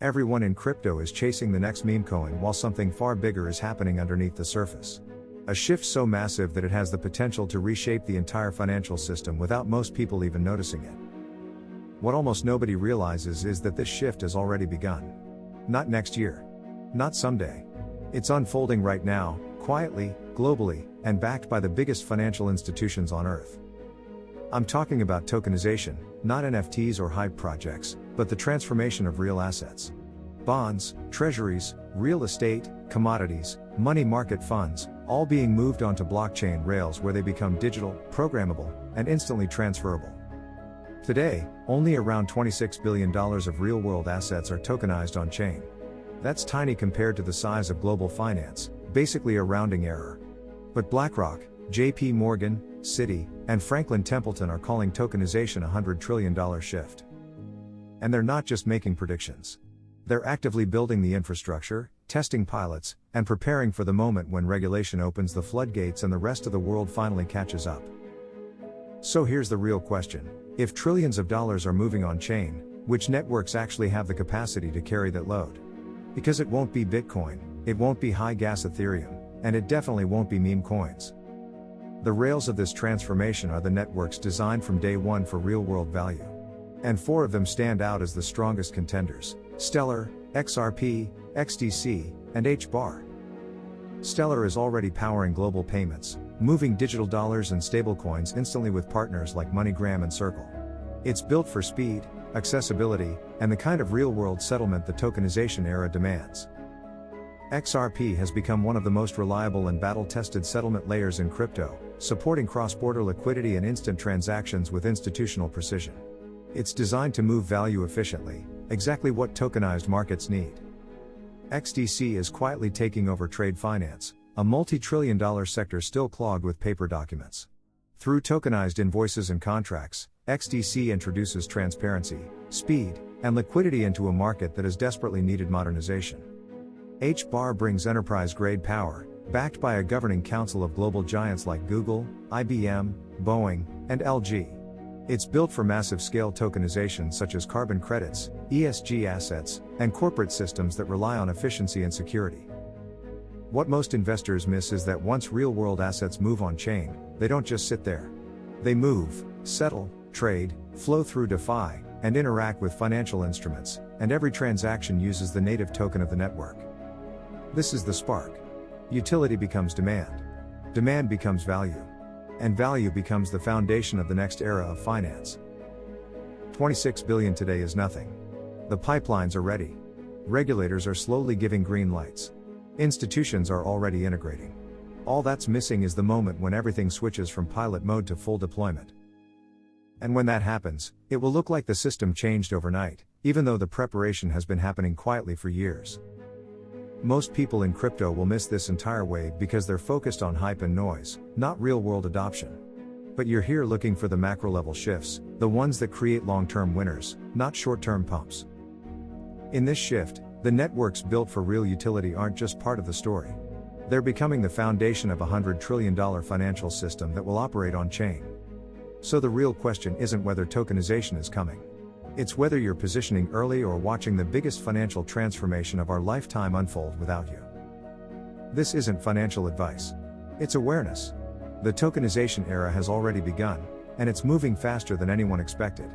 Everyone in crypto is chasing the next meme coin while something far bigger is happening underneath the surface. A shift so massive that it has the potential to reshape the entire financial system without most people even noticing it. What almost nobody realizes is that this shift has already begun. Not next year. Not someday. It's unfolding right now, quietly, globally, and backed by the biggest financial institutions on Earth. I'm talking about tokenization, not NFTs or hype projects, but the transformation of real assets. Bonds, treasuries, real estate, commodities, money market funds, all being moved onto blockchain rails where they become digital, programmable, and instantly transferable. Today, only around $26 billion of real-world assets are tokenized on-chain. That's tiny compared to the size of global finance, basically a rounding error. But BlackRock, JP Morgan, Citi, and Franklin Templeton are calling tokenization a $100 trillion shift. And they're not just making predictions. They're actively building the infrastructure, testing pilots, and preparing for the moment when regulation opens the floodgates and the rest of the world finally catches up. So here's the real question. If trillions of dollars are moving on-chain, which networks actually have the capacity to carry that load? Because it won't be Bitcoin, it won't be high-gas Ethereum, and it definitely won't be meme coins. The rails of this transformation are the networks designed from day one for real-world value. And 4 of them stand out as the strongest contenders: Stellar, XRP, XDC, and hbar. Stellar is already powering global payments, moving digital dollars and stablecoins instantly with partners like MoneyGram and Circle. It's built for speed, accessibility, and the kind of real-world settlement the tokenization era demands. XRP has become one of the most reliable and battle-tested settlement layers in crypto, supporting cross-border liquidity and instant transactions with institutional precision. It's designed to move value efficiently, exactly what tokenized markets need. XDC is quietly taking over trade finance, a multi-trillion-dollar sector still clogged with paper documents. Through tokenized invoices and contracts, XDC introduces transparency, speed, and liquidity into a market that has desperately needed modernization. hbar brings enterprise-grade power, backed by a governing council of global giants like Google, IBM, Boeing, and LG. It's built for massive-scale tokenization such as carbon credits, ESG assets, and corporate systems that rely on efficiency and security. What most investors miss is that once real-world assets move on-chain, they don't just sit there. They move, settle, trade, flow through DeFi, and interact with financial instruments, and every transaction uses the native token of the network. This is the spark. Utility becomes demand. Demand becomes value. And value becomes the foundation of the next era of finance. 26 billion today is nothing. The pipelines are ready. Regulators are slowly giving green lights. Institutions are already integrating. All that's missing is the moment when everything switches from pilot mode to full deployment. And when that happens, it will look like the system changed overnight, even though the preparation has been happening quietly for years. Most people in crypto will miss this entire wave because they're focused on hype and noise, not real-world adoption. But you're here looking for the macro-level shifts, the ones that create long-term winners, not short-term pumps. In this shift, the networks built for real utility aren't just part of the story. They're becoming the foundation of a $100 trillion financial system that will operate on-chain. So the real question isn't whether tokenization is coming. It's whether you're positioning early or watching the biggest financial transformation of our lifetime unfold without you. This isn't financial advice. It's awareness. The tokenization era has already begun, and it's moving faster than anyone expected.